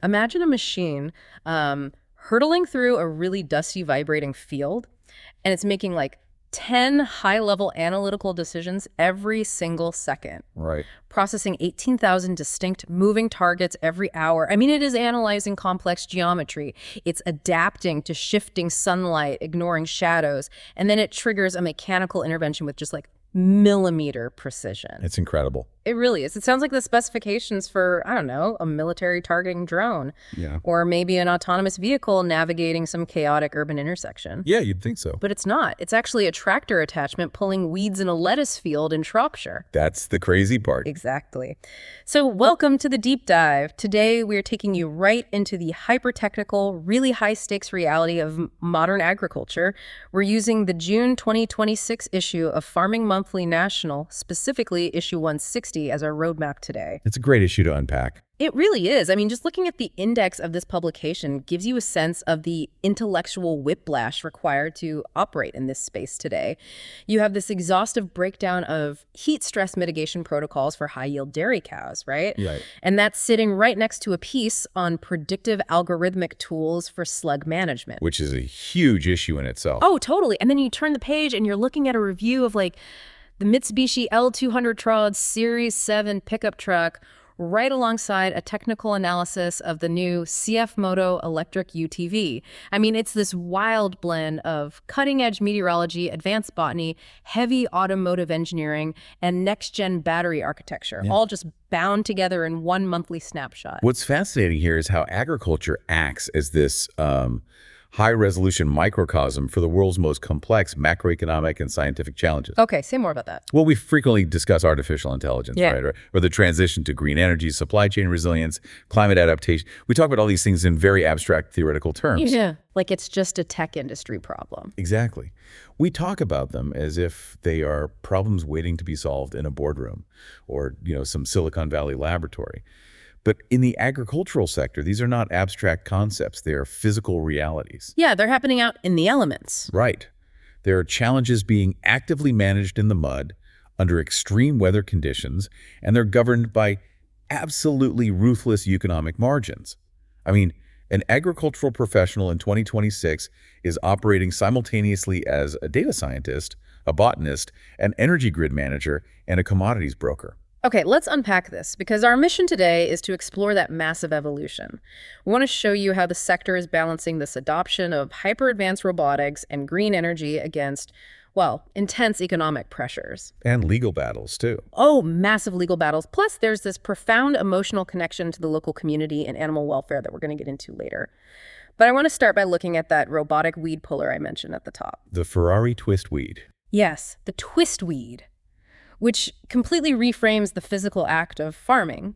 Imagine a machine hurtling through a really dusty, vibrating field, and it's making like 10 high-level analytical decisions every single second. Right. Processing 18,000 distinct moving targets every hour. I mean, it is analyzing complex geometry. It's adapting to shifting sunlight, ignoring shadows, and then it triggers a mechanical intervention with just like millimeter precision. It's incredible. It really is. It sounds like the specifications for, I don't know, a military targeting drone. Yeah. Or maybe an autonomous vehicle navigating some chaotic urban intersection. Yeah, you'd think so. But it's not. It's actually a tractor attachment pulling weeds in a lettuce field in Shropshire. That's the crazy part. Exactly. So welcome to the deep dive. Today we're taking you right into the hyper-technical, really high-stakes reality of modern agriculture. We're using the June 2026 issue of Farming Monthly National, specifically issue 160, as our roadmap today. It's a great issue to unpack. It really is. I mean, just looking at the index of this publication gives you a sense of the intellectual whiplash required to operate in this space today. You have this exhaustive breakdown of heat stress mitigation protocols for high-yield dairy cows, right? Right. And that's sitting right next to a piece on predictive algorithmic tools for slug management. Which is a huge issue in itself. Oh, totally. And then you turn the page and you're looking at a review of like the Mitsubishi L200 Trod Series 7 pickup truck right alongside a technical analysis of the new CF Moto electric UTV. I mean, it's this wild blend of cutting-edge meteorology, advanced botany, heavy automotive engineering, and next-gen battery architecture, all just bound together in one monthly snapshot. What's fascinating here is how agriculture acts as this high-resolution microcosm for the world's most complex macroeconomic and scientific challenges. Okay, say more about that. Well, we frequently discuss artificial intelligence, Yeah. right? Or the transition to green energy, supply chain resilience, climate adaptation. We talk about all these things in very abstract theoretical terms. Yeah. Like it's just a tech industry problem. Exactly. We talk about them as if they are problems waiting to be solved in a boardroom or, some Silicon Valley laboratory. But in the agricultural sector, these are not abstract concepts. They are physical realities. Yeah, they're happening out in the elements. Right. There are challenges being actively managed in the mud under extreme weather conditions, and they're governed by absolutely ruthless economic margins. I mean, an agricultural professional in 2026 is operating simultaneously as a data scientist, a botanist, an energy grid manager, and a commodities broker. Okay, let's unpack this, because our mission today is to explore that massive evolution. We want to show you how the sector is balancing this adoption of hyper-advanced robotics and green energy against, well, intense economic pressures. And legal battles, too. Oh, massive legal battles. Plus, there's this profound emotional connection to the local community and animal welfare that we're going to get into later. But I want to start by looking at that robotic weed puller I mentioned at the top. The Ferrari twist weed. Yes, the twist weed, which completely reframes the physical act of farming.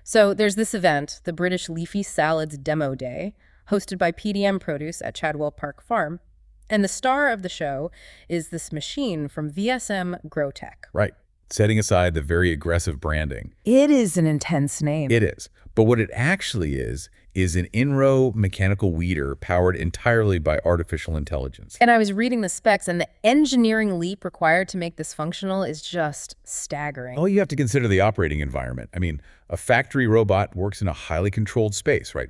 So there's this event, the British Leafy Salads Demo Day, hosted by PDM Produce at Chadwell Park Farm. And the star of the show is this machine from VSM Growtech. Right. Setting aside the very aggressive branding. It is an intense name. It is. But what it actually is an in-row mechanical weeder powered entirely by artificial intelligence. And I was reading the specs, and the engineering leap required to make this functional is just staggering. Well, you have to consider the operating environment. I mean, a factory robot works in a highly controlled space, right?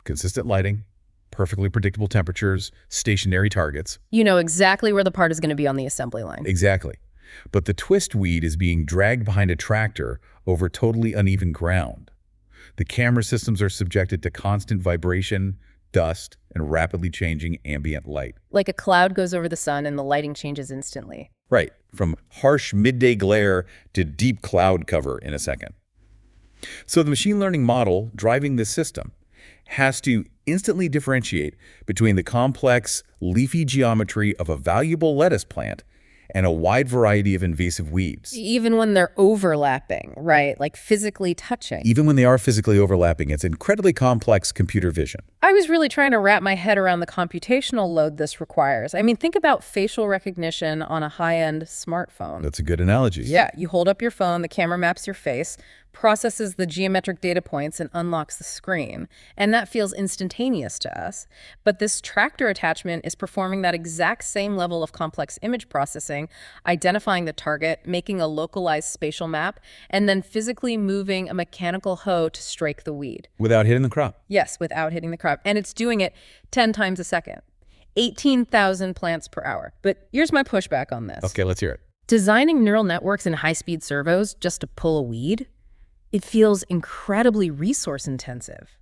Consistent lighting, perfectly predictable temperatures, stationary targets. You know exactly where the part is going to be on the assembly line. Exactly. But the twist weed is being dragged behind a tractor over totally uneven ground. The camera systems are subjected to constant vibration, dust, and rapidly changing ambient light. Like a cloud goes over the sun and the lighting changes instantly. Right, from harsh midday glare to deep cloud cover in a second. So the machine learning model driving this system has to instantly differentiate between the complex, leafy geometry of a valuable lettuce plant and a wide variety of invasive weeds. Even when they're overlapping, right? Like physically touching. Even when they are physically overlapping, it's incredibly complex computer vision. I was really trying to wrap my head around the computational load this requires. I mean, think about facial recognition on a high-end smartphone. That's a good analogy. Yeah, you hold up your phone, the camera maps your face, processes the geometric data points and unlocks the screen. And that feels instantaneous to us. But this tractor attachment is performing that exact same level of complex image processing, identifying the target, making a localized spatial map, and then physically moving a mechanical hoe to strike the weed. Without hitting the crop. Yes, without hitting the crop. And it's doing it 10 times a second. 18,000 plants per hour. But here's my pushback on this. Okay, let's hear it. Designing neural networks and high-speed servos just to pull a weed, it feels incredibly resource-intensive.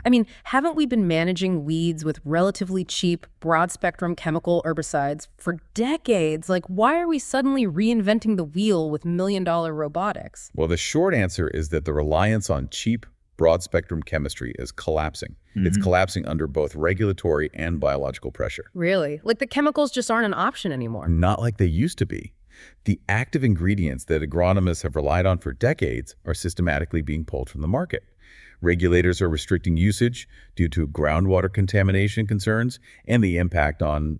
I mean, haven't we been managing weeds with relatively cheap, broad-spectrum chemical herbicides for decades? Like, why are we suddenly reinventing the wheel with million-dollar robotics? Well, the short answer is that the reliance on cheap, broad-spectrum chemistry is collapsing. It's collapsing under both regulatory and biological pressure. Really? Like, the chemicals just aren't an option anymore. Not like they used to be. The active ingredients that agronomists have relied on for decades are systematically being pulled from the market. Regulators are restricting usage due to groundwater contamination concerns and the impact on,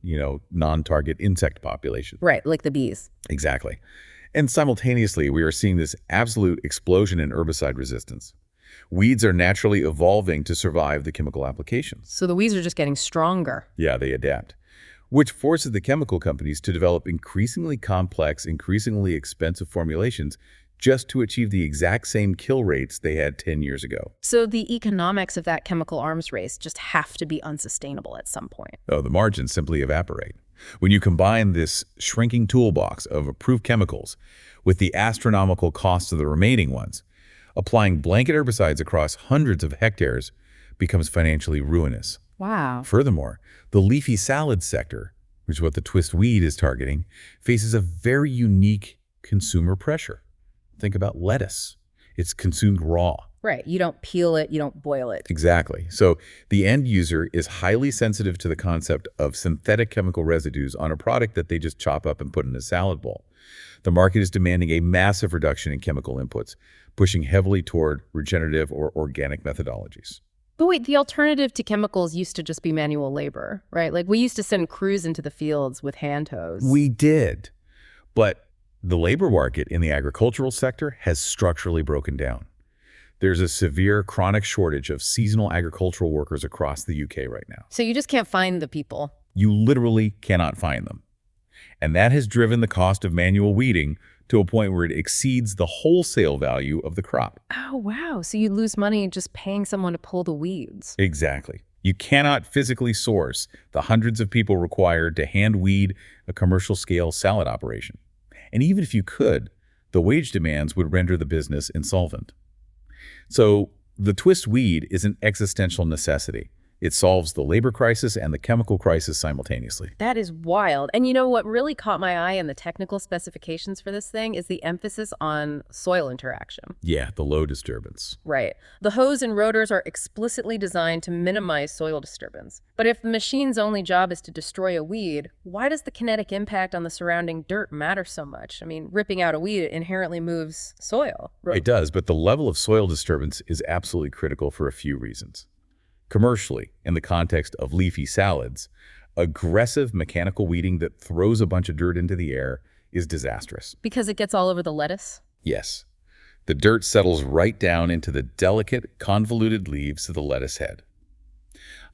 non-target insect populations. Right, like the bees. Exactly. And simultaneously, we are seeing this absolute explosion in herbicide resistance. Weeds are naturally evolving to survive the chemical applications. So the weeds are just getting stronger. Yeah, they adapt, which forces the chemical companies to develop increasingly complex, increasingly expensive formulations just to achieve the exact same kill rates they had 10 years ago. So the economics of that chemical arms race just have to be unsustainable at some point. Oh, the margins simply evaporate. When you combine this shrinking toolbox of approved chemicals with the astronomical costs of the remaining ones, applying blanket herbicides across hundreds of hectares becomes financially ruinous. Wow. Furthermore, the leafy salad sector, which is what the twist weed is targeting, faces a very unique consumer pressure. Think about lettuce. It's consumed raw. Right. You don't peel it, you don't boil it. Exactly. So the end user is highly sensitive to the concept of synthetic chemical residues on a product that they just chop up and put in a salad bowl. The market is demanding a massive reduction in chemical inputs, pushing heavily toward regenerative or organic methodologies. But wait, the alternative to chemicals used to just be manual labor, right? Like we used to send crews into the fields with hand hoes. We did. But the labor market in the agricultural sector has structurally broken down. There's a severe chronic shortage of seasonal agricultural workers across the UK right now. So you just can't find the people. You literally cannot find them. And that has driven the cost of manual weeding to a point where it exceeds the wholesale value of the crop. Oh, wow. So you lose money just paying someone to pull the weeds. Exactly. You cannot physically source the hundreds of people required to hand weed a commercial-scale salad operation. And even if you could, the wage demands would render the business insolvent. So the twist weed is an existential necessity. It solves the labor crisis and the chemical crisis simultaneously. That is wild. And you know what really caught my eye in the technical specifications for this thing is the emphasis on soil interaction. Yeah, the low disturbance. Right. The hose and rotors are explicitly designed to minimize soil disturbance. But if the machine's only job is to destroy a weed, why does the kinetic impact on the surrounding dirt matter so much? I mean, ripping out a weed inherently moves soil. It does, but the level of soil disturbance is absolutely critical for a few reasons. Commercially, in the context of leafy salads, aggressive mechanical weeding that throws a bunch of dirt into the air is disastrous. Because it gets all over the lettuce? Yes. The dirt settles right down into the delicate, convoluted leaves of the lettuce head.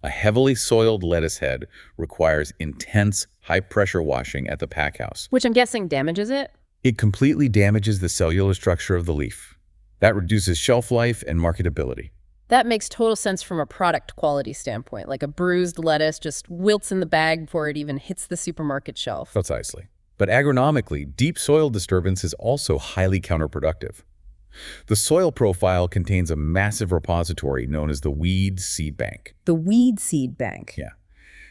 A heavily soiled lettuce head requires intense, high-pressure washing at the pack house. Which I'm guessing damages it? It completely damages the cellular structure of the leaf. That reduces shelf life and marketability. That makes total sense from a product quality standpoint. Like a bruised lettuce just wilts in the bag before it even hits the supermarket shelf. Precisely. But agronomically, deep soil disturbance is also highly counterproductive. The soil profile contains a massive repository known as the weed seed bank. The weed seed bank? Yeah.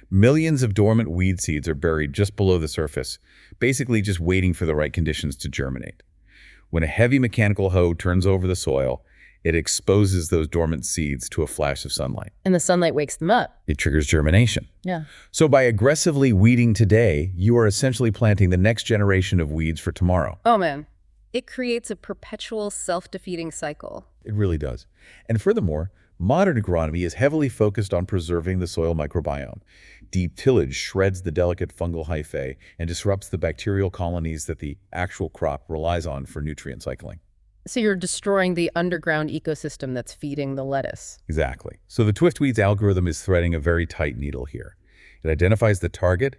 Millions of dormant weed seeds are buried just below the surface, basically just waiting for the right conditions to germinate. When a heavy mechanical hoe turns over the soil, it exposes those dormant seeds to a flash of sunlight. And the sunlight wakes them up. It triggers germination. Yeah. So by aggressively weeding today, you are essentially planting the next generation of weeds for tomorrow. Oh, man. It creates a perpetual self-defeating cycle. It really does. And furthermore, modern agronomy is heavily focused on preserving the soil microbiome. Deep tillage shreds the delicate fungal hyphae and disrupts the bacterial colonies that the actual crop relies on for nutrient cycling. So you're destroying the underground ecosystem that's feeding the lettuce. Exactly. So the Twiftweed's algorithm is threading a very tight needle here. It identifies the target,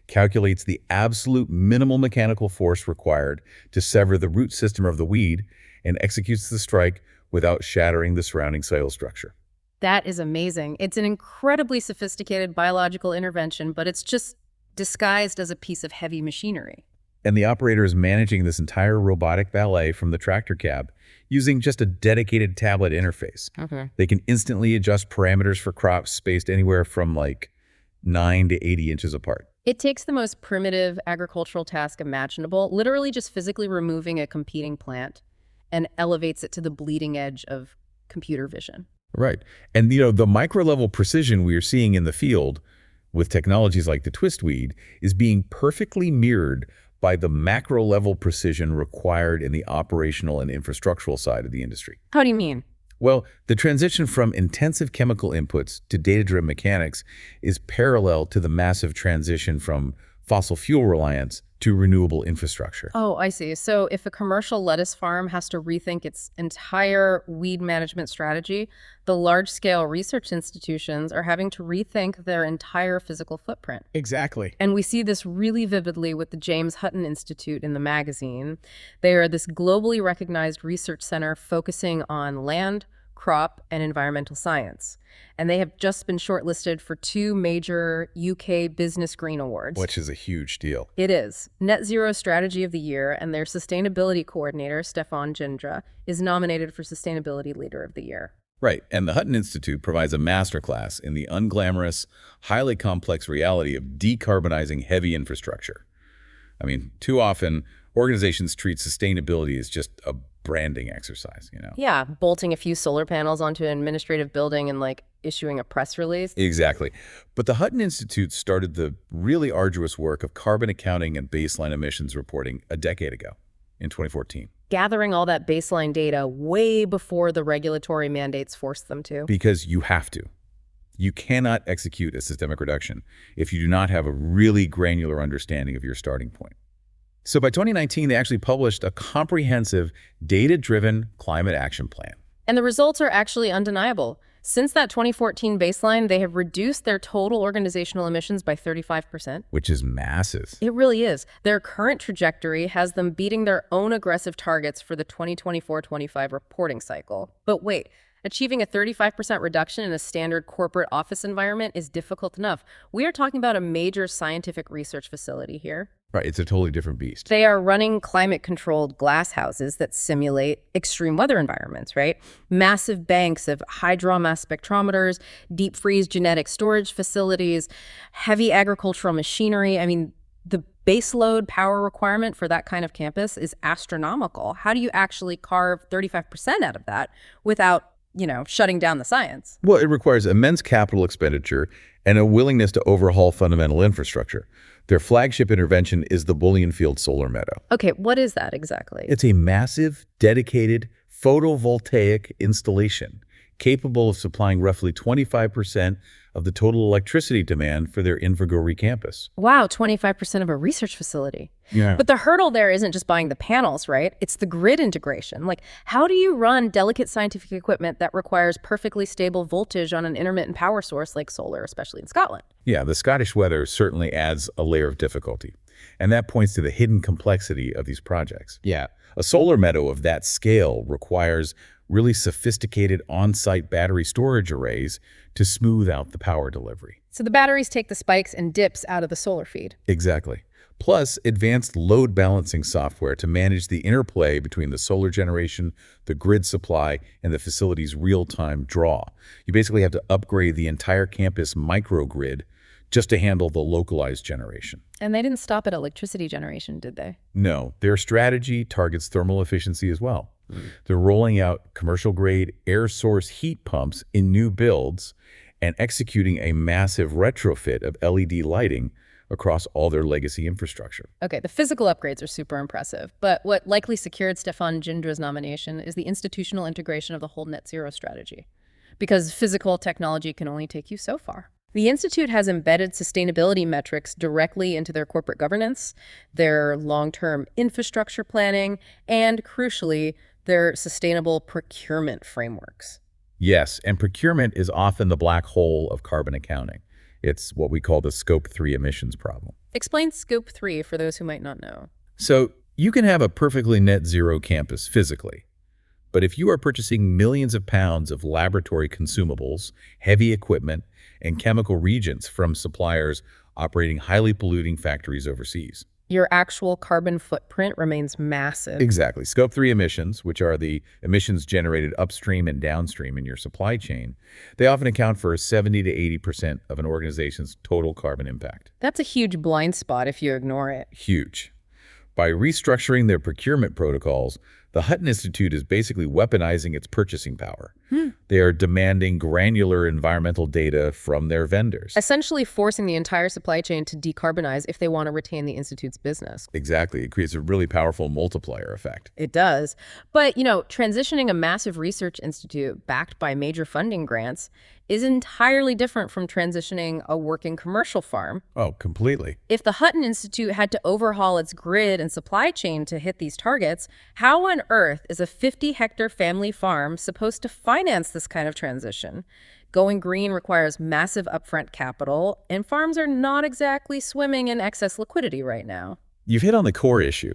calculates the absolute minimal mechanical force required to sever the root system of the weed, and executes the strike without shattering the surrounding soil structure. That is amazing. It's an incredibly sophisticated biological intervention, but it's just disguised as a piece of heavy machinery. And the operator is managing this entire robotic ballet from the tractor cab using just a dedicated tablet interface. Okay. They can instantly adjust parameters for crops spaced anywhere from like 9 to 80 inches apart. It takes the most primitive agricultural task imaginable, literally just physically removing a competing plant, and elevates it to the bleeding edge of computer vision. Right. And, the micro-level precision we are seeing in the field with technologies like the twistweed is being perfectly mirrored by the macro-level precision required in the operational and infrastructural side of the industry. How do you mean? Well, the transition from intensive chemical inputs to data-driven mechanics is parallel to the massive transition from fossil fuel reliance to renewable infrastructure. Oh, I see. So if a commercial lettuce farm has to rethink its entire weed management strategy, the large-scale research institutions are having to rethink their entire physical footprint. Exactly. And we see this really vividly with the James Hutton Institute in the magazine. They are this globally recognized research center focusing on land, crop, and environmental science. And they have just been shortlisted for 2 major UK Business Green Awards. Which is a huge deal. It is. Net Zero Strategy of the Year, and their sustainability coordinator, Stefan Gindra, is nominated for Sustainability Leader of the Year. Right, and the Hutton Institute provides a masterclass in the unglamorous, highly complex reality of decarbonizing heavy infrastructure. I mean, too often, organizations treat sustainability as just a branding exercise, Yeah, bolting a few solar panels onto an administrative building and, issuing a press release. Exactly. But the Hutton Institute started the really arduous work of carbon accounting and baseline emissions reporting a decade ago, in 2014. Gathering all that baseline data way before the regulatory mandates forced them to. Because you have to. You cannot execute a systemic reduction if you do not have a really granular understanding of your starting point. So by 2019, they actually published a comprehensive, data-driven climate action plan. And the results are actually undeniable. Since that 2014 baseline, they have reduced their total organizational emissions by 35%. Which is massive. It really is. Their current trajectory has them beating their own aggressive targets for the 2024-25 reporting cycle. But wait, achieving a 35% reduction in a standard corporate office environment is difficult enough. We are talking about a major scientific research facility here. Right, it's a totally different beast. They are running climate-controlled glass houses that simulate extreme weather environments, right? Massive banks of hydromass spectrometers, deep-freeze genetic storage facilities, heavy agricultural machinery. I mean, the baseload power requirement for that kind of campus is astronomical. How do you actually carve 35% out of that without, shutting down the science? Well, it requires immense capital expenditure and a willingness to overhaul fundamental infrastructure. Their flagship intervention is the Bullion Field Solar Meadow. Okay, what is that exactly? It's a massive, dedicated photovoltaic installation capable of supplying roughly 25% of the total electricity demand for their Invergorey campus. Wow, 25% of a research facility. Yeah. But the hurdle there isn't just buying the panels, right? It's the grid integration. How do you run delicate scientific equipment that requires perfectly stable voltage on an intermittent power source like solar, especially in Scotland? Yeah, the Scottish weather certainly adds a layer of difficulty. And that points to the hidden complexity of these projects. Yeah. A solar meadow of that scale requires really sophisticated on-site battery storage arrays to smooth out the power delivery. So the batteries take the spikes and dips out of the solar feed. Exactly. Plus, advanced load balancing software to manage the interplay between the solar generation, the grid supply, and the facility's real-time draw. You basically have to upgrade the entire campus microgrid just to handle the localized generation. And they didn't stop at electricity generation, did they? No, their strategy targets thermal efficiency as well. They're rolling out commercial-grade air source heat pumps in new builds and executing a massive retrofit of LED lighting across all their legacy infrastructure. Okay, the physical upgrades are super impressive, but what likely secured Stefan Gindra's nomination is the institutional integration of the whole net zero strategy, because physical technology can only take you so far. The Institute has embedded sustainability metrics directly into their corporate governance, their long-term infrastructure planning, and, crucially, Their sustainable procurement frameworks. Yes, and procurement is often the black hole of carbon accounting. It's what we call the Scope 3 emissions problem. Explain Scope 3 for those who might not know. So you can have a perfectly net zero campus physically, but if you are purchasing millions of pounds of laboratory consumables, heavy equipment, and chemical reagents from suppliers operating highly polluting factories overseas. Your actual carbon footprint remains massive. Exactly. Scope 3 emissions, which are the emissions generated upstream and downstream in your supply chain, they often account for 70 to 80% of an organization's total carbon impact. That's a huge blind spot if you ignore it. Huge. By restructuring their procurement protocols, the Hutton Institute is basically weaponizing its purchasing power. They are demanding granular environmental data from their vendors. Essentially forcing the entire supply chain to decarbonize if they want to retain the Institute's business. Exactly. It creates a really powerful multiplier effect. It does. But, transitioning a massive research institute backed by major funding grants is entirely different from transitioning a working commercial farm. Oh, completely. If the Hutton Institute had to overhaul its grid and supply chain to hit these targets, how on earth is a 50-hectare family farm supposed to finance this kind of transition? Going green requires massive upfront capital, and farms are not exactly swimming in excess liquidity right now. You've hit on the core issue.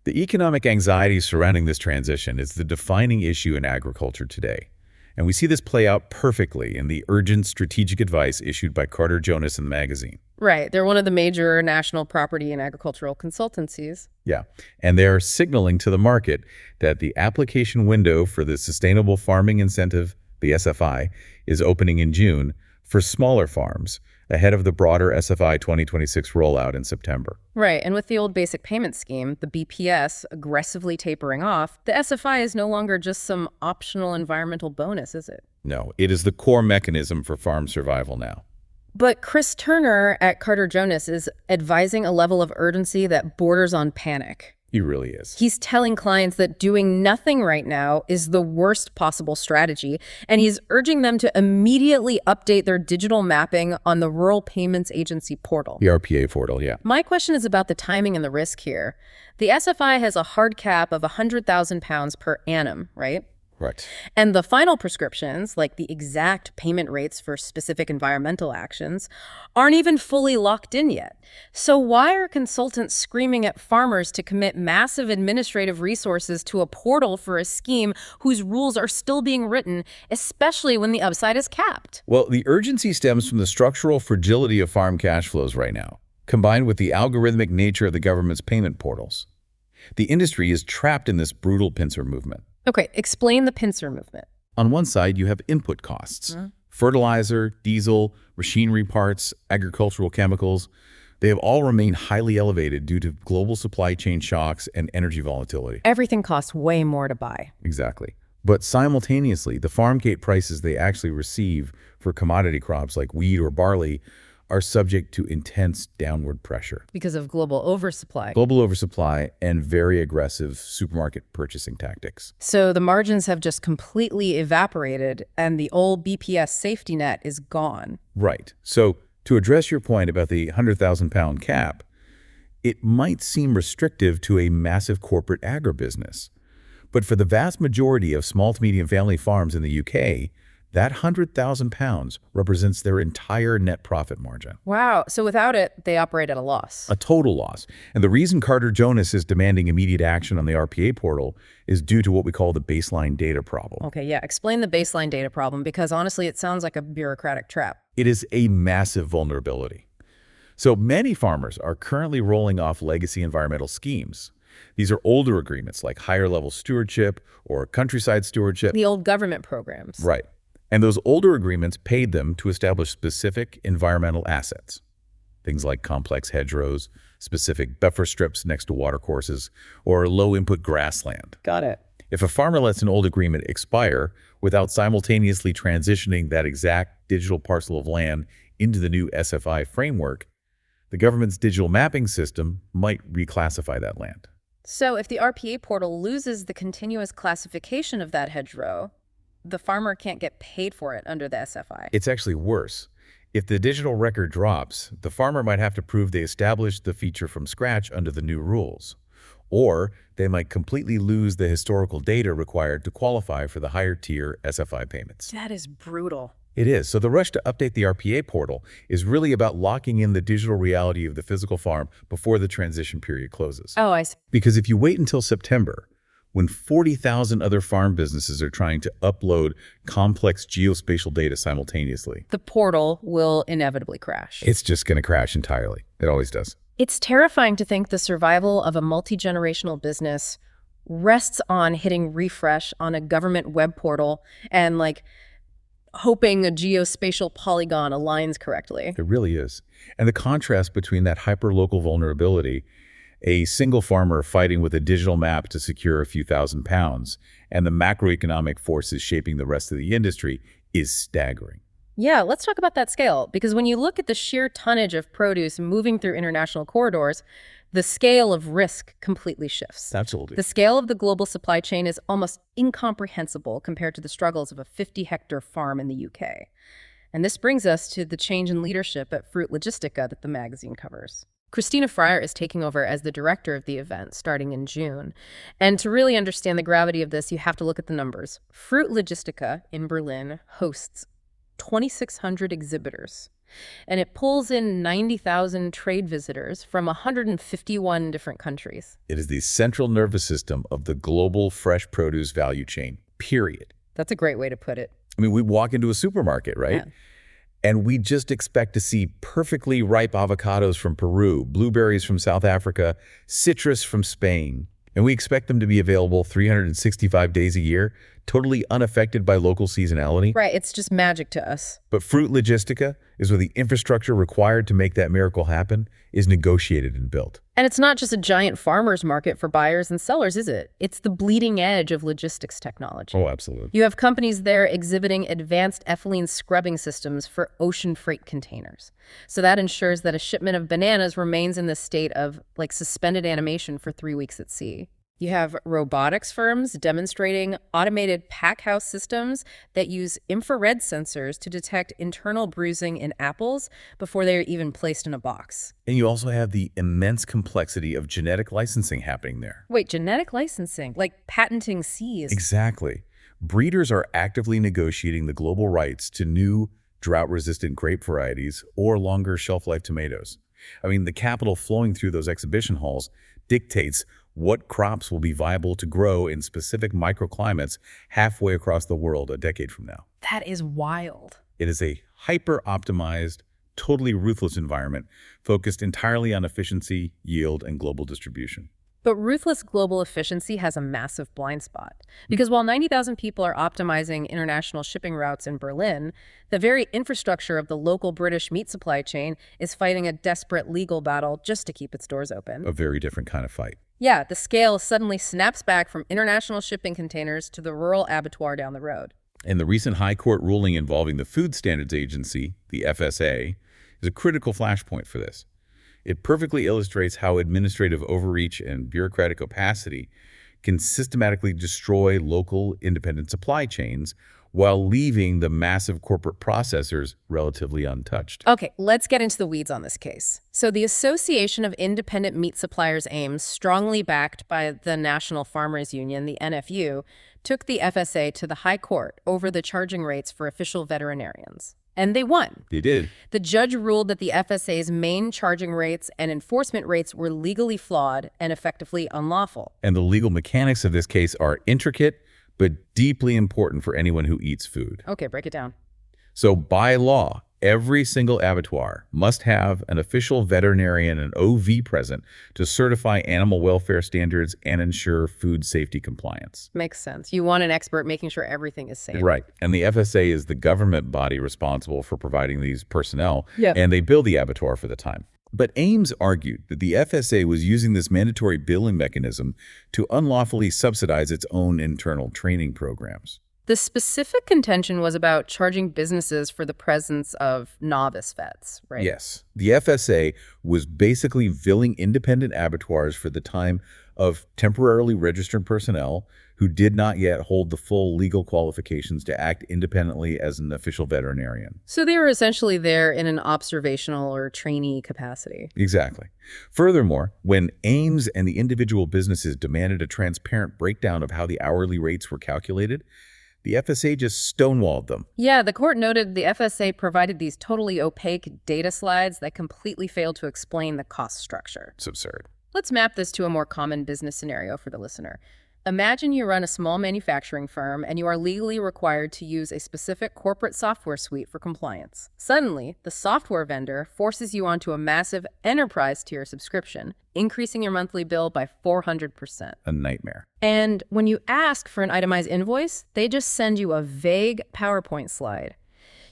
The economic anxiety surrounding this transition is the defining issue in agriculture today. And we see this play out perfectly in the urgent strategic advice issued by Carter Jonas in the magazine. Right. They're one of the major national property and agricultural consultancies. Yeah, and they're signaling to the market that the application window for the Sustainable Farming Incentive, the SFI, is opening in June for smaller farms, ahead of the broader SFI 2026 rollout in September. Right, and with the old basic payment scheme, the BPS, aggressively tapering off, the SFI is no longer just some optional environmental bonus, is it? No, it is the core mechanism for farm survival now. But Chris Turner at Carter Jonas is advising a level of urgency that borders on panic. He really is. He's telling clients that doing nothing right now is the worst possible strategy, and he's urging them to immediately update their digital mapping on the Rural Payments Agency portal. The RPA portal, yeah. My question is about the timing and the risk here. The SFI has a hard cap of 100,000 pounds per annum, right? Right. And the final prescriptions, like the exact payment rates for specific environmental actions, aren't even fully locked in yet. So why are consultants screaming at farmers to commit massive administrative resources to a portal for a scheme whose rules are still being written, especially when the upside is capped? Well, the urgency stems from the structural fragility of farm cash flows right now, combined with the algorithmic nature of the government's payment portals. The industry is trapped in this brutal pincer movement. Okay, explain the pincer movement. On one side, you have input costs. Fertilizer, diesel, machinery parts, agricultural chemicals. They have all remained highly elevated due to global supply chain shocks and energy volatility. Everything costs way more to buy. Exactly. But simultaneously, the farm gate prices they actually receive for commodity crops like wheat or barley are subject to intense downward pressure. Because of global oversupply. Global oversupply and very aggressive supermarket purchasing tactics. So the margins have just completely evaporated and the old BPS safety net is gone. Right. So to address your point about the 100,000-pound cap, it might seem restrictive to a massive corporate agribusiness. But for the vast majority of small to medium family farms in the UK, that 100,000 pounds represents their entire net profit margin. Wow. So without it, they operate at a loss. A total loss. And the reason Carter Jonas is demanding immediate action on the RPA portal is due to what we call the baseline data problem. Okay, yeah. Explain the baseline data problem, because honestly, it sounds like a bureaucratic trap. It is a massive vulnerability. So many farmers are currently rolling off legacy environmental schemes. These are older agreements like higher level stewardship or countryside stewardship. The old government programs. Right. And those older agreements paid them to establish specific environmental assets. Things like complex hedgerows, specific buffer strips next to watercourses, or low-input grassland. Got it. If a farmer lets an old agreement expire without simultaneously transitioning that exact digital parcel of land into the new SFI framework, the government's digital mapping system might reclassify that land. So if the RPA portal loses the continuous classification of that hedgerow, the farmer can't get paid for it under the SFI. It's actually worse. If the digital record drops, the farmer might have to prove they established the feature from scratch under the new rules. or they might completely lose the historical data required to qualify for the higher-tier SFI payments. That is brutal. It is. So the rush to update the RPA portal is really about locking in the digital reality of the physical farm before the transition period closes. Oh, I see. Because if you wait until September, when 40,000 other farm businesses are trying to upload complex geospatial data simultaneously, The portal will inevitably crash. it's just going to crash entirely. It always does. It's terrifying to think the survival of a multi-generational business rests on hitting refresh on a government web portal and hoping a geospatial polygon aligns correctly. It really is. And the contrast between that hyper-local vulnerability, a single farmer fighting with a digital map to secure a few thousand pounds, and the macroeconomic forces shaping the rest of the industry is staggering. Yeah, let's talk about that scale, because when you look at the sheer tonnage of produce moving through international corridors, the scale of risk completely shifts. Absolutely. The scale of the global supply chain is almost incomprehensible compared to the struggles of a 50-hectare farm in the UK. And this brings us to the change in leadership at Fruit Logistica that the magazine covers. Christina Fryer is taking over as the director of the event starting in June. And to really understand the gravity of this, you have to look at the numbers. Fruit Logistica in Berlin hosts 2,600 exhibitors, and it pulls in 90,000 trade visitors from 151 different countries. It is the central nervous system of the global fresh produce value chain, period. That's a great way to put it. I mean, we walk into a supermarket, right? Yeah. And we just expect to see perfectly ripe avocados from Peru, blueberries from South Africa, citrus from Spain. And we expect them to be available 365 days a year, totally unaffected by local seasonality. Right, it's just magic to us. But Fruit Logistica is where the infrastructure required to make that miracle happen is negotiated and built. And it's not just a giant farmer's market for buyers and sellers, is it? It's the bleeding edge of logistics technology. Oh, absolutely. You have companies there exhibiting advanced ethylene scrubbing systems for ocean freight containers. So that ensures that a shipment of bananas remains in the state of suspended animation for 3 weeks at sea. You have robotics firms demonstrating automated pack house systems that use infrared sensors to detect internal bruising in apples before they are even placed in a box. And you also have the immense complexity of genetic licensing happening there. Wait, genetic licensing, like patenting seeds? Exactly. Breeders are actively negotiating the global rights to new drought-resistant grape varieties or longer shelf-life tomatoes. I mean, the capital flowing through those exhibition halls dictates what crops will be viable to grow in specific microclimates halfway across the world a decade from now. That is wild. It is a hyper-optimized, totally ruthless environment focused entirely on efficiency, yield, and global distribution. But ruthless global efficiency has a massive blind spot. Because while 90,000 people are optimizing international shipping routes in Berlin, the very infrastructure of the local British meat supply chain is fighting a desperate legal battle just to keep its doors open. A very different kind of fight. Yeah, the scale suddenly snaps back from international shipping containers to the rural abattoir down the road. And the recent High Court ruling involving the Food Standards Agency, the FSA, is a critical flashpoint for this. It perfectly illustrates how administrative overreach and bureaucratic opacity can systematically destroy local independent supply chains while leaving the massive corporate processors relatively untouched. Okay, let's get into the weeds on this case. So the Association of Independent Meat Suppliers AIMS, strongly backed by the National Farmers Union, the NFU, took the FSA to the High Court over the charging rates for official veterinarians. And they won. They did. The judge ruled that the FSA's main charging rates and enforcement rates were legally flawed and effectively unlawful. And the legal mechanics of this case are intricate, but deeply important for anyone who eats food. Okay, break it down. So by law, every single abattoir must have an official veterinarian and OV present to certify animal welfare standards and ensure food safety compliance. Makes sense. You want an expert making sure everything is safe. Right. And the FSA is the government body responsible for providing these personnel, Yeah. and they bill the abattoir for the time. But AIMS argued that the FSA was using this mandatory billing mechanism to unlawfully subsidize its own internal training programs. The specific contention was about charging businesses for the presence of novice vets, right? Yes. The FSA was basically billing independent abattoirs for the time of temporarily registered personnel who did not yet hold the full legal qualifications to act independently as an official veterinarian. So they were essentially there in an observational or trainee capacity. Exactly. Furthermore, when Ames and the individual businesses demanded a transparent breakdown of how the hourly rates were calculated, the FSA just stonewalled them. Yeah, the court noted the FSA provided these totally opaque data slides that completely failed to explain the cost structure. It's absurd. Let's map this to a more common business scenario for the listener. Imagine you run a small manufacturing firm and you are legally required to use a specific corporate software suite for compliance. Suddenly, the software vendor forces you onto a massive enterprise tier subscription, increasing your monthly bill by 400%. A nightmare. And when you ask for an itemized invoice, they just send you a vague PowerPoint slide.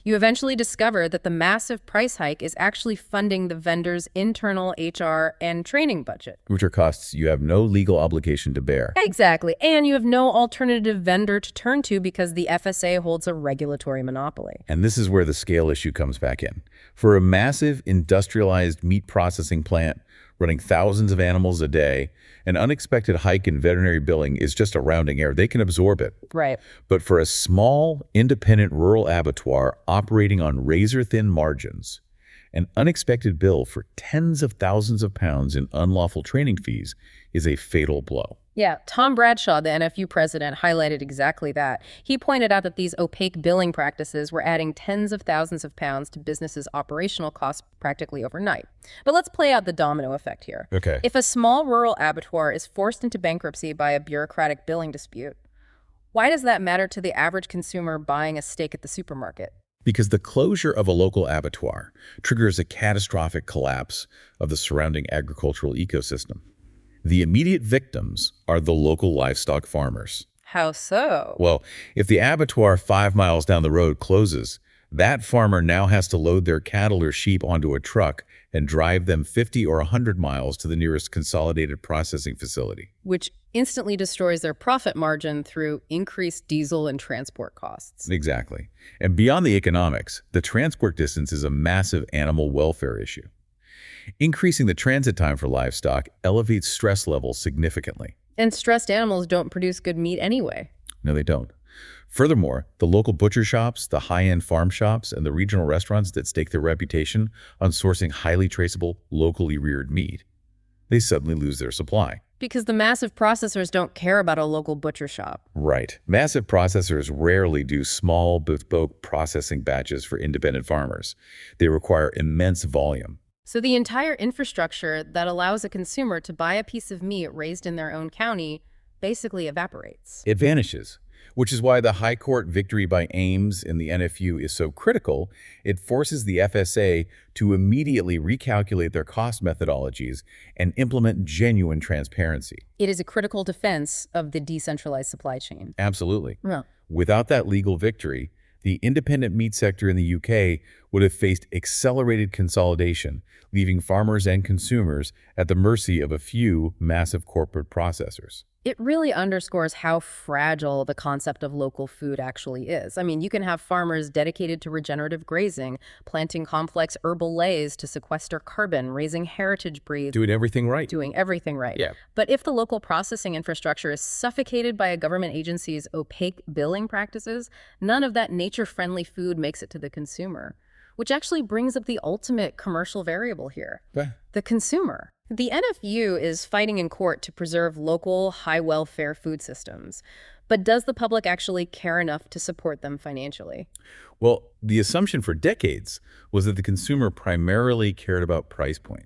You eventually discover that the massive price hike is actually funding the vendor's internal HR and training budget. Which are costs you have no legal obligation to bear. Exactly. And you have no alternative vendor to turn to because the FSA holds a regulatory monopoly. And this is where the scale issue comes back in. For a massive industrialized meat processing plant running thousands of animals a day, an unexpected hike in veterinary billing is just a rounding error. They can absorb it. Right. But for a small, independent rural abattoir operating on razor-thin margins, an unexpected bill for tens of thousands of pounds in unlawful training fees is a fatal blow. Yeah, Tom Bradshaw, the NFU president, highlighted exactly that. He pointed out that these opaque billing practices were adding tens of thousands of pounds to businesses' operational costs practically overnight. But let's play out the domino effect here. Okay. If a small rural abattoir is forced into bankruptcy by a bureaucratic billing dispute, why does that matter to the average consumer buying a steak at the supermarket? Because the closure of a local abattoir triggers a catastrophic collapse of the surrounding agricultural ecosystem. The immediate victims are the local livestock farmers. How so? Well, if the abattoir 5 miles down the road closes, that farmer now has to load their cattle or sheep onto a truck and drive them 50 or 100 miles to the nearest consolidated processing facility. Which instantly destroys their profit margin through increased diesel and transport costs. Exactly. And beyond the economics, the transport distance is a massive animal welfare issue. Increasing the transit time for livestock elevates stress levels significantly. And stressed animals don't produce good meat anyway. No, they don't. Furthermore, the local butcher shops, the high-end farm shops, and the regional restaurants that stake their reputation on sourcing highly traceable, locally reared meat, they suddenly lose their supply. Because the massive processors don't care about a local butcher shop. Right. Massive processors rarely do small, bespoke processing batches for independent farmers. They require immense volume. So the entire infrastructure that allows a consumer to buy a piece of meat raised in their own county basically evaporates. It vanishes, which is why the High Court victory by Ames in the NFU is so critical. It forces the FSA to immediately recalculate their cost methodologies and implement genuine transparency. It is a critical defense of the decentralized supply chain. Absolutely. Yeah. Without that legal victory, the independent meat sector in the UK would have faced accelerated consolidation, leaving farmers and consumers at the mercy of a few massive corporate processors. It really underscores how fragile the concept of local food actually is. I mean, you can have farmers dedicated to regenerative grazing, planting complex herbal leys to sequester carbon, raising heritage breeds. Doing everything right. Doing everything right. Yeah. But if the local processing infrastructure is suffocated by a government agency's opaque billing practices, none of that nature-friendly food makes it to the consumer. Which actually brings up the ultimate commercial variable here, the consumer. The NFU is fighting in court to preserve local, high-welfare food systems. But does the public actually care enough to support them financially? Well, the assumption for decades was that the consumer primarily cared about price point.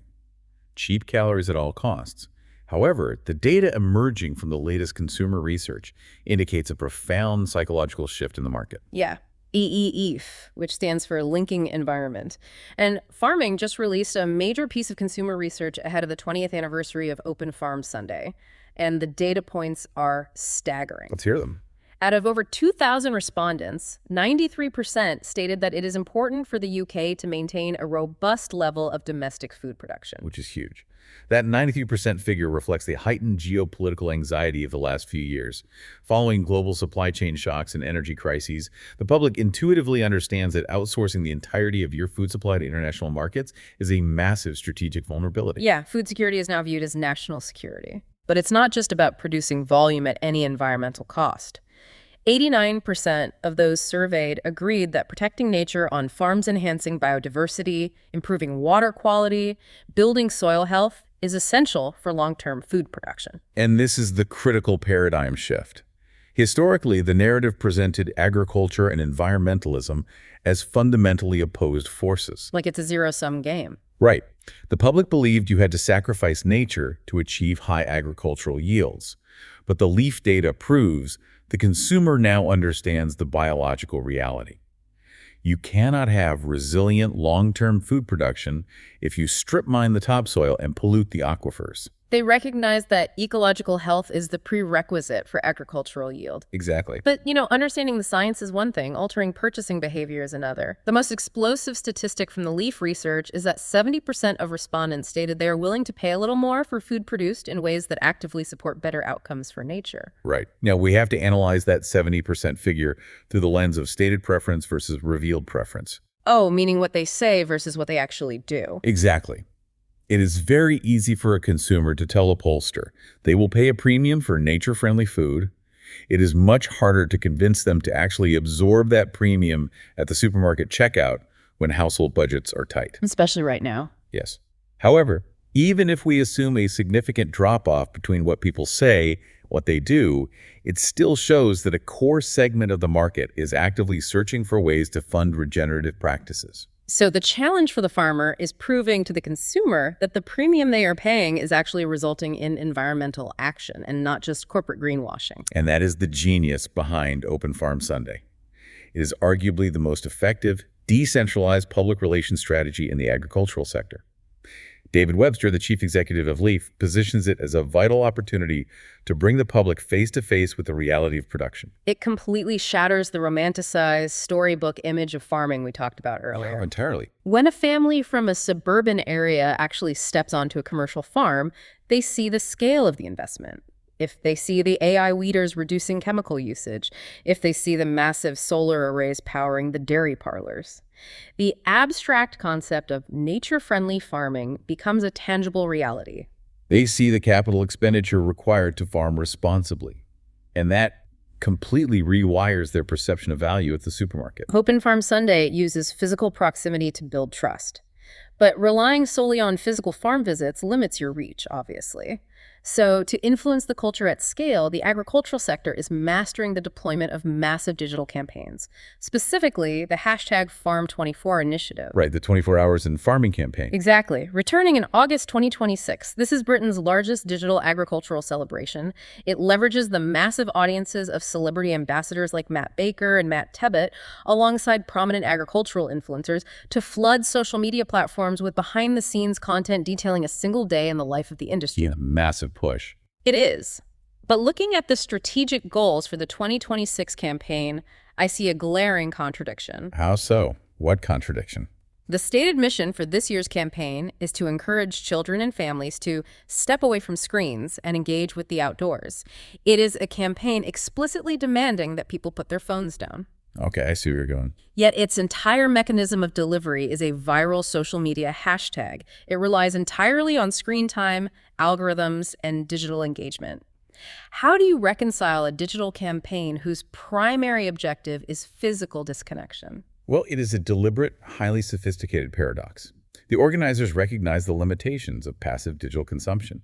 Cheap calories at all costs. However, the data emerging from the latest consumer research indicates a profound psychological shift in the market. Yeah. EEEF, which stands for Linking Environment. And Farming just released a major piece of consumer research ahead of the 20th anniversary of Open Farm Sunday. And the data points are staggering. Let's hear them. Out of over 2,000 respondents, 93% stated that it is important for the UK to maintain a robust level of domestic food production. Which is huge. That 93% figure reflects the heightened geopolitical anxiety of the last few years. Following global supply chain shocks and energy crises, the public intuitively understands that outsourcing the entirety of your food supply to international markets is a massive strategic vulnerability. Yeah, food security is now viewed as national security. But it's not just about producing volume at any environmental cost. 89% of those surveyed agreed that protecting nature on farms enhancing biodiversity, improving water quality, building soil health is essential for long-term food production. And this is the critical paradigm shift. Historically, the narrative presented agriculture and environmentalism as fundamentally opposed forces. Like it's a zero-sum game. Right. The public believed you had to sacrifice nature to achieve high agricultural yields. But the LEAF data proves the consumer now understands the biological reality. You cannot have resilient long-term food production if you strip mine the topsoil and pollute the aquifers. They recognize that ecological health is the prerequisite for agricultural yield. Exactly. But, understanding the science is one thing, altering purchasing behavior is another. The most explosive statistic from the LEAF research is that 70% of respondents stated they are willing to pay a little more for food produced in ways that actively support better outcomes for nature. Right. Now, we have to analyze that 70% figure through the lens of stated preference versus revealed preference. Oh, meaning what they say versus what they actually do. Exactly. It is very easy for a consumer to tell a pollster they will pay a premium for nature-friendly food. It is much harder to convince them to actually absorb that premium at the supermarket checkout when household budgets are tight. Especially right now. Yes. However, even if we assume a significant drop-off between what people say and what they do, it still shows that a core segment of the market is actively searching for ways to fund regenerative practices. So the challenge for the farmer is proving to the consumer that the premium they are paying is actually resulting in environmental action and not just corporate greenwashing. And that is the genius behind Open Farm Sunday. It is arguably the most effective, decentralized public relations strategy in the agricultural sector. David Webster, the chief executive of LEAF, positions it as a vital opportunity to bring the public face-to-face with the reality of production. It completely shatters the romanticized storybook image of farming we talked about earlier. Wow, entirely. When a family from a suburban area actually steps onto a commercial farm, they see the scale of the investment. If they see the AI weeders reducing chemical usage, if they see the massive solar arrays powering the dairy parlors, the abstract concept of nature-friendly farming becomes a tangible reality. They see the capital expenditure required to farm responsibly, and that completely rewires their perception of value at the supermarket. Open Farm Sunday uses physical proximity to build trust. But relying solely on physical farm visits limits your reach, obviously. So to influence the culture at scale, the agricultural sector is mastering the deployment of massive digital campaigns, specifically the hashtag Farm24 initiative. Right, the 24 Hours in Farming campaign. Exactly. Returning in August 2026, this is Britain's largest digital agricultural celebration. It leverages the massive audiences of celebrity ambassadors like Matt Baker and Matt Tebbett, alongside prominent agricultural influencers, to flood social media platforms with behind-the-scenes content detailing a single day in the life of the industry. Yeah, massive push. It is. But looking at the strategic goals for the 2026 campaign, I see a glaring contradiction. How so? What contradiction? The stated mission for this year's campaign is to encourage children and families to step away from screens and engage with the outdoors. It is a campaign explicitly demanding that people put their phones down. Okay, I see where you're going. Yet its entire mechanism of delivery is a viral social media hashtag. It relies entirely on screen time, algorithms, and digital engagement. How do you reconcile a digital campaign whose primary objective is physical disconnection? Well, it is a deliberate, highly sophisticated paradox. The organizers recognize the limitations of passive digital consumption.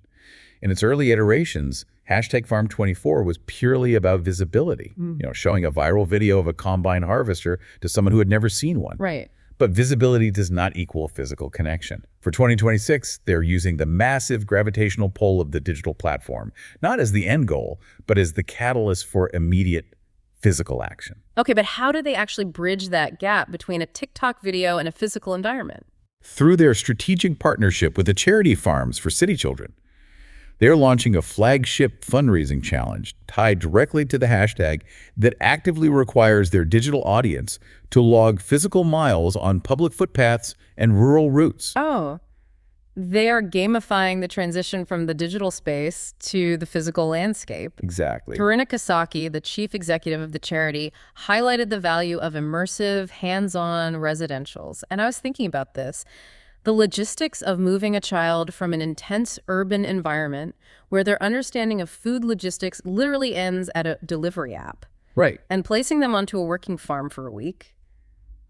In its early iterations, hashtag Farm24 was purely about visibility, showing a viral video of a combine harvester to someone who had never seen one. Right. But visibility does not equal physical connection. For 2026, they're using the massive gravitational pull of the digital platform, not as the end goal, but as the catalyst for immediate physical action. Okay, but how do they actually bridge that gap between a TikTok video and a physical environment? Through their strategic partnership with the charity farms for city children. They're launching a flagship fundraising challenge tied directly to the hashtag that actively requires their digital audience to log physical miles on public footpaths and rural routes. Oh, they are gamifying the transition from the digital space to the physical landscape. Exactly. Corinna Kasaki, the chief executive of the charity, highlighted the value of immersive, hands-on residentials. And I was thinking about this. The logistics of moving a child from an intense urban environment where their understanding of food logistics literally ends at a delivery app Right. and placing them onto a working farm for a week.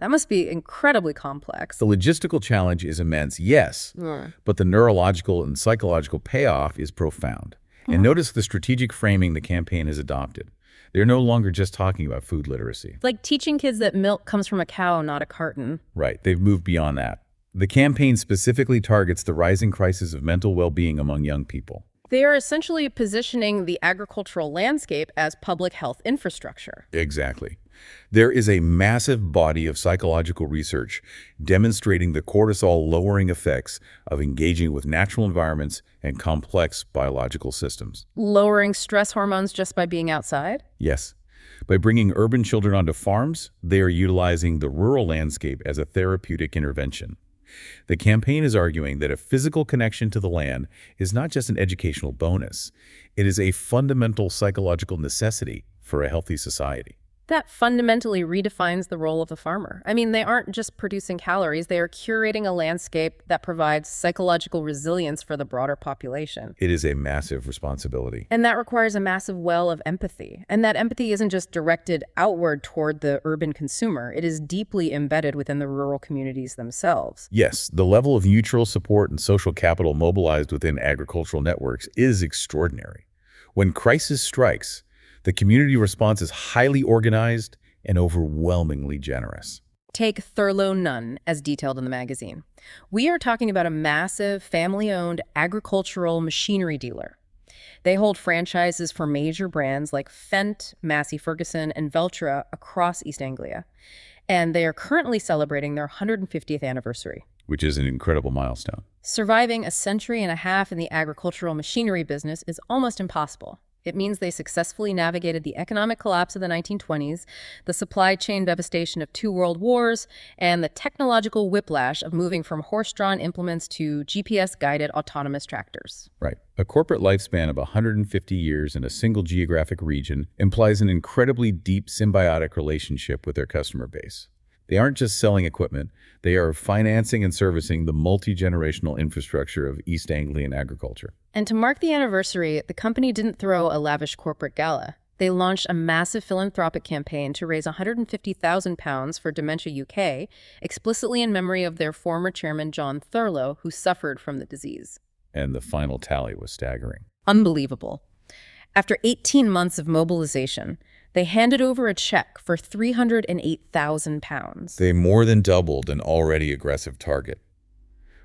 That must be incredibly complex. The logistical challenge is immense, yes, Mm. but the neurological and psychological payoff is profound. And notice the strategic framing the campaign has adopted. They're no longer just talking about food literacy. Like teaching kids that milk comes from a cow, not a carton. Right, they've moved beyond that. The campaign specifically targets the rising crisis of mental well-being among young people. They are essentially positioning the agricultural landscape as public health infrastructure. Exactly. There is a massive body of psychological research demonstrating the cortisol-lowering effects of engaging with natural environments and complex biological systems. Lowering stress hormones just by being outside? Yes. By bringing urban children onto farms, they are utilizing the rural landscape as a therapeutic intervention. The campaign is arguing that a physical connection to the land is not just an educational bonus. It is a fundamental psychological necessity for a healthy society. That fundamentally redefines the role of the farmer. I mean, they aren't just producing calories, they are curating a landscape that provides psychological resilience for the broader population. It is a massive responsibility. And that requires a massive well of empathy. And that empathy isn't just directed outward toward the urban consumer, it is deeply embedded within the rural communities themselves. Yes, the level of mutual support and social capital mobilized within agricultural networks is extraordinary. When crisis strikes, the community response is highly organized and overwhelmingly generous. Take Thurlow Nunn, as detailed in the magazine. We are talking about a massive, family-owned agricultural machinery dealer. They hold franchises for major brands like Fendt, Massey Ferguson, and Valtra across East Anglia. And they are currently celebrating their 150th anniversary. Which is an incredible milestone. Surviving a century and a half in the agricultural machinery business is almost impossible. It means they successfully navigated the economic collapse of the 1920s, the supply chain devastation of 2 world wars, and the technological whiplash of moving from horse-drawn implements to GPS-guided autonomous tractors. Right. A corporate lifespan of 150 years in a single geographic region implies an incredibly deep symbiotic relationship with their customer base. They aren't just selling equipment, they are financing and servicing the multi-generational infrastructure of East Anglian agriculture. And to mark the anniversary, the company didn't throw a lavish corporate gala. They launched a massive philanthropic campaign to raise £150,000 for Dementia UK, explicitly in memory of their former chairman, John Thurlow, who suffered from the disease. And the final tally was staggering. Unbelievable. After 18 months of mobilization, they handed over a check for £308,000. They more than doubled an already aggressive target.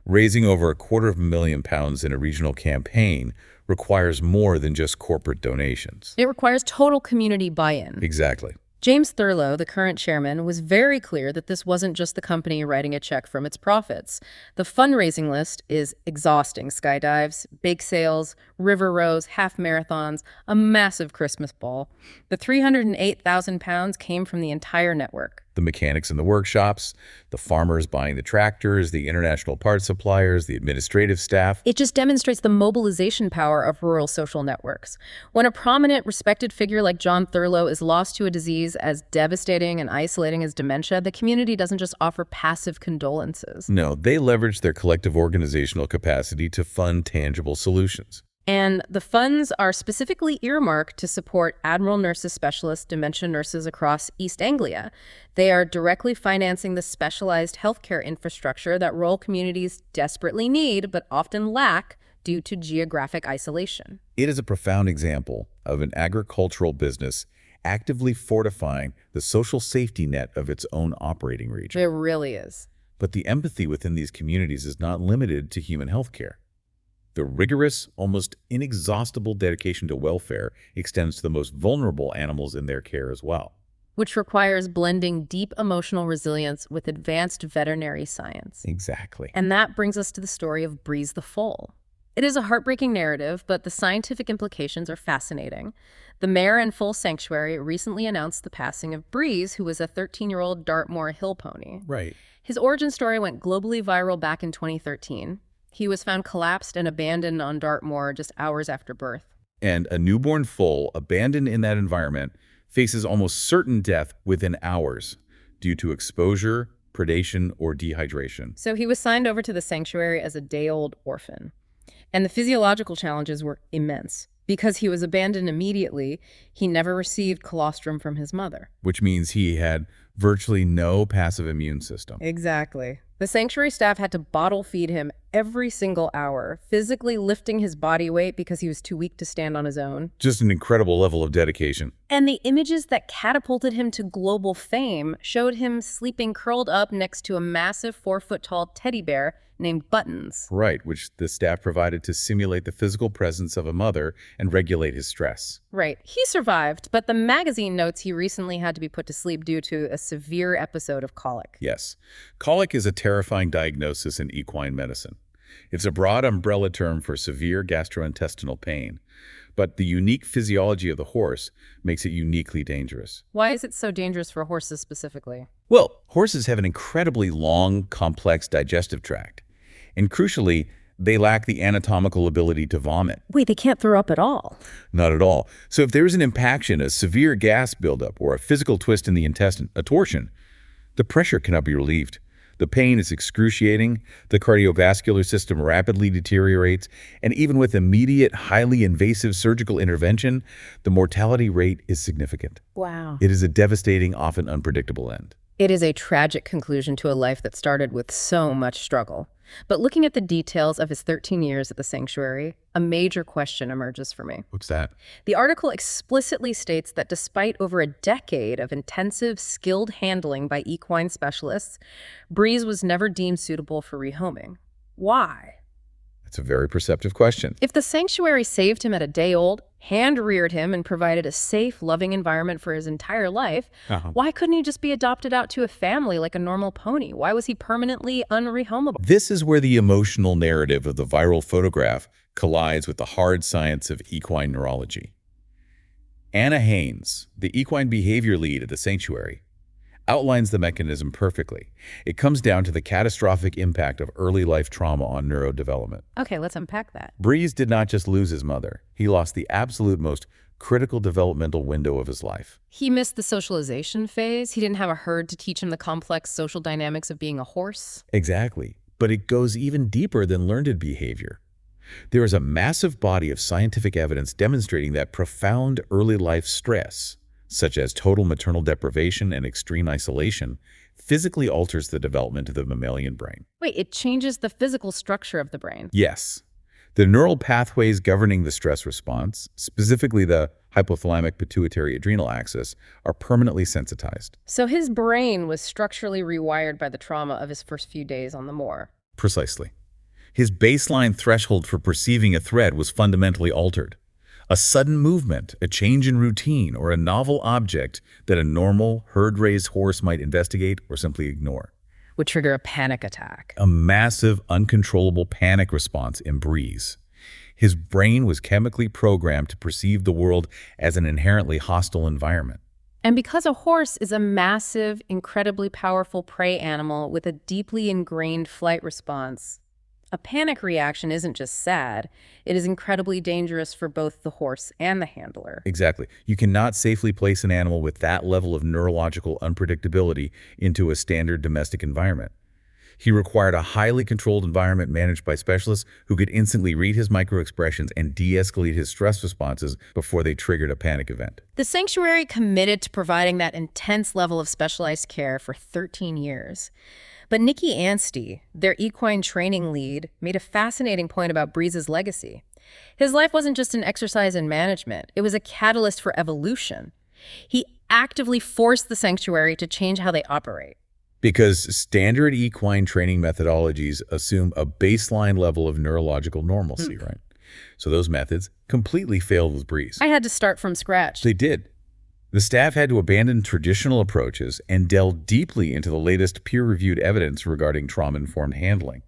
Raising over £250,000 in a regional campaign requires more than just corporate donations. It requires total community buy-in. Exactly. James Thurlow, the current chairman, was very clear that this wasn't just the company writing a check from its profits. The fundraising list is exhausting. Skydives, bake sales, river rows, half marathons, a massive Christmas ball. The £308,000 came from the entire network. The mechanics in the workshops, the farmers buying the tractors, the international parts suppliers, the administrative staff. It just demonstrates the mobilization power of rural social networks. When a prominent, respected figure like John Thurlow is lost to a disease as devastating and isolating as dementia, the community doesn't just offer passive condolences. No, they leverage their collective organizational capacity to fund tangible solutions. And the funds are specifically earmarked to support Admiral Nurses Specialist dementia nurses across East Anglia. They are directly financing the specialized healthcare infrastructure that rural communities desperately need but often lack due to geographic isolation. It is a profound example of an agricultural business actively fortifying the social safety net of its own operating region. It really is. But the empathy within these communities is not limited to human healthcare. The rigorous, almost inexhaustible dedication to welfare extends to the most vulnerable animals in their care as well. Which requires blending deep emotional resilience with advanced veterinary science. Exactly. And that brings us to the story of Breeze the foal. It is a heartbreaking narrative, but the scientific implications are fascinating. The Mare and Foal Sanctuary recently announced the passing of Breeze, who was a 13-year-old Dartmoor hill pony. Right. His origin story went globally viral back in 2013. He was found collapsed and abandoned on Dartmoor just hours after birth. And a newborn foal abandoned in that environment faces almost certain death within hours due to exposure predation, or dehydration. So he was signed over to the sanctuary as a day-old orphan. And the physiological challenges were immense. Because he was abandoned immediately, he never received colostrum from his mother. Which means he had virtually no passive immune system. Exactly. The sanctuary staff had to bottle feed him every single hour, physically lifting his body weight because he was too weak to stand on his own. Just an incredible level of dedication. And the images that catapulted him to global fame showed him sleeping curled up next to a massive 4-foot-tall teddy bear named Buttons. Right, which the staff provided to simulate the physical presence of a mother and regulate his stress. Right. He survived, but the magazine notes he recently had to be put to sleep due to a severe episode of colic. Yes. Colic is a terrifying diagnosis in equine medicine. It's a broad umbrella term for severe gastrointestinal pain, but the unique physiology of the horse makes it uniquely dangerous. Why is it so dangerous for horses specifically? Well, horses have an incredibly long, complex digestive tract. And crucially, they lack the anatomical ability to vomit. Wait, they can't throw up at all? Not at all. So if there's an impaction, a severe gas buildup, or a physical twist in the intestine, a torsion, the pressure cannot be relieved. The pain is excruciating, the cardiovascular system rapidly deteriorates, and even with immediate, highly invasive surgical intervention, the mortality rate is significant. Wow. It is a devastating, often unpredictable end. It is a tragic conclusion to a life that started with so much struggle. But looking at the details of his 13 years at the sanctuary, a major question emerges for me. What's that? The article explicitly states that despite over a decade of intensive, skilled handling by equine specialists, Breeze was never deemed suitable for rehoming. Why? It's a very perceptive question. If the sanctuary saved him at a day old, hand-reared him, and provided a safe, loving environment for his entire life, why couldn't he just be adopted out to a family like a normal pony? Why was he permanently unrehomable? This is where the emotional narrative of the viral photograph collides with the hard science of equine neurology. Anna Haynes, the equine behavior lead at the sanctuary, outlines the mechanism perfectly. It comes down to the catastrophic impact of early life trauma on neurodevelopment. Okay, let's unpack that. Breeze did not just lose his mother. He lost the absolute most critical developmental window of his life. He missed the socialization phase. He didn't have a herd to teach him the complex social dynamics of being a horse. Exactly. But it goes even deeper than learned behavior. There is a massive body of scientific evidence demonstrating that profound early life stress, such as total maternal deprivation and extreme isolation, physically alters the development of the mammalian brain. Wait, it changes the physical structure of the brain? Yes. The neural pathways governing the stress response, specifically the hypothalamic pituitary adrenal axis, are permanently sensitized. So his brain was structurally rewired by the trauma of his first few days on the moor. Precisely. His baseline threshold for perceiving a threat was fundamentally altered. A sudden movement, a change in routine, or a novel object that a normal, herd-raised horse might investigate or simply ignore would trigger a panic attack. A massive, uncontrollable panic response in Breeze. His brain was chemically programmed to perceive the world as an inherently hostile environment. And because a horse is a massive, incredibly powerful prey animal with a deeply ingrained flight response, a panic reaction isn't just sad, it is incredibly dangerous for both the horse and the handler. Exactly. You cannot safely place an animal with that level of neurological unpredictability into a standard domestic environment. He required a highly controlled environment managed by specialists who could instantly read his microexpressions and de-escalate his stress responses before they triggered a panic event. The sanctuary committed to providing that intense level of specialized care for 13 years. But Nikki Anstey, their equine training lead, made a fascinating point about Breeze's legacy. His life wasn't just an exercise in management, it was a catalyst for evolution. He actively forced the sanctuary to change how they operate. Because standard equine training methodologies assume a baseline level of neurological normalcy, right? So those methods completely failed with Breeze. I had to start from scratch. They did. The staff had to abandon traditional approaches and delve deeply into the latest peer-reviewed evidence regarding trauma-informed handling.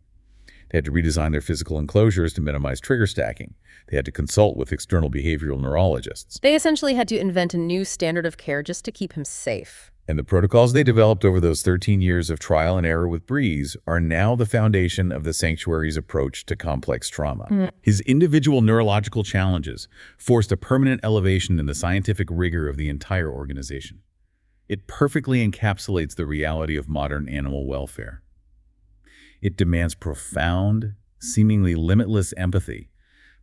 They had to redesign their physical enclosures to minimize trigger stacking. They had to consult with external behavioral neurologists. They essentially had to invent a new standard of care just to keep him safe. And the protocols they developed over those 13 years of trial and error with Breeze are now the foundation of the sanctuary's approach to complex trauma. His individual neurological challenges forced a permanent elevation in the scientific rigor of the entire organization. It perfectly encapsulates the reality of modern animal welfare. It demands profound, seemingly limitless empathy,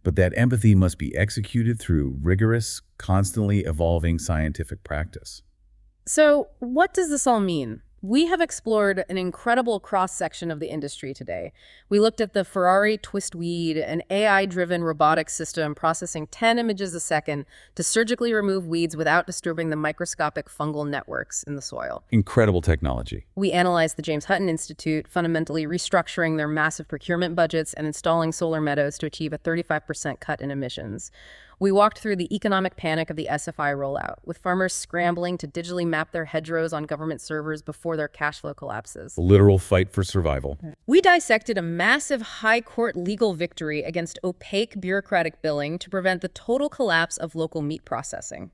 but that empathy must be executed through rigorous, constantly evolving scientific practice. So, what does this all mean? We have explored an incredible cross-section of the industry today. We looked at the Ferrari twist weed, an AI-driven robotic system processing 10 images a second to surgically remove weeds without disturbing the microscopic fungal networks in the soil. Incredible technology. We analyzed the James Hutton Institute, fundamentally restructuring their massive procurement budgets and installing solar meadows to achieve a 35% cut in emissions. We walked through the economic panic of the SFI rollout, with farmers scrambling to digitally map their hedgerows on government servers before their cash flow collapses. A literal fight for survival. We dissected a massive high court legal victory against opaque bureaucratic billing to prevent the total collapse of local meat processing.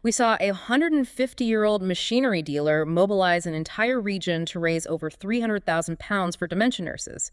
We saw a 150-year-old machinery dealer mobilize an entire region to raise over 300,000 pounds for dementia nurses.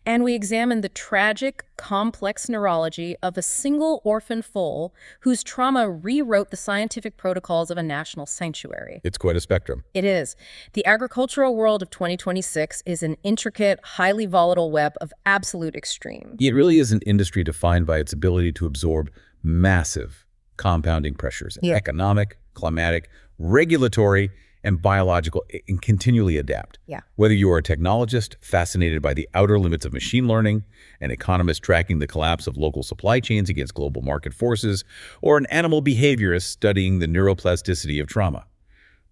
And we examined the tragic, complex neurology of a single orphan foal whose trauma rewrote the scientific protocols of a national sanctuary. It's quite a spectrum. It is. The agricultural world of 2026 is an intricate, highly volatile web of absolute extreme. It really is an industry defined by its ability to absorb massive compounding pressures in economic, climatic, regulatory, and biological, and continually adapt. Whether you are a technologist fascinated by the outer limits of machine learning, an economist tracking the collapse of local supply chains against global market forces, or an animal behaviorist studying the neuroplasticity of trauma,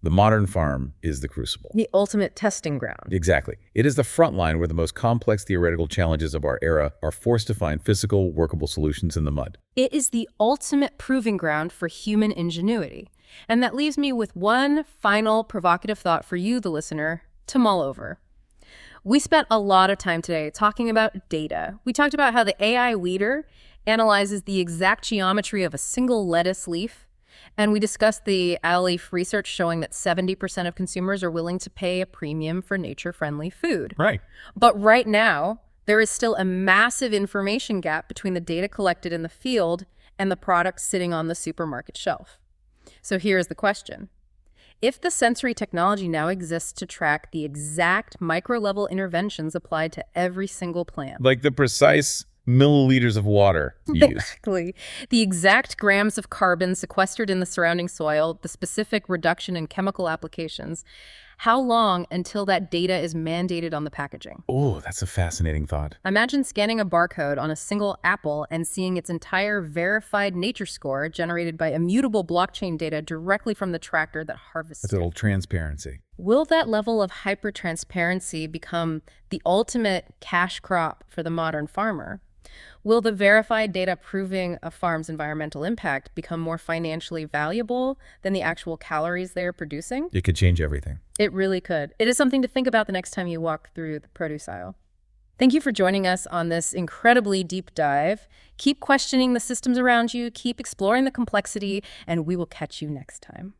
the modern farm is the crucible. The ultimate testing ground. Exactly. It is the front line where the most complex theoretical challenges of our era are forced to find physical, workable solutions in the mud. It is the ultimate proving ground for human ingenuity. And that leaves me with one final provocative thought for you, the listener, to mull over. We spent a lot of time today talking about data. We talked about how the AI weeder analyzes the exact geometry of a single lettuce leaf. And we discussed the ALEAF research showing that 70% of consumers are willing to pay a premium for nature-friendly food. Right. But right now, there is still a massive information gap between the data collected in the field and the products sitting on the supermarket shelf. So here's the question. If the sensory technology now exists to track the exact micro-level interventions applied to every single plant, Like the precise milliliters of water used. Exactly. The exact grams of carbon sequestered in the surrounding soil, the specific reduction in chemical applications. How long until that data is mandated on the packaging? Oh, that's a fascinating thought. Imagine scanning a barcode on a single apple and seeing its entire verified nature score generated by immutable blockchain data directly from the tractor that harvests That's a little transparency. Will that level of hyper-transparency become the ultimate cash crop for the modern farmer? Will the verified data proving a farm's environmental impact become more financially valuable than the actual calories they are producing? It could change everything. It really could. It is something to think about the next time you walk through the produce aisle. Thank you for joining us on this incredibly deep dive. Keep questioning the systems around you, keep exploring the complexity, and we will catch you next time.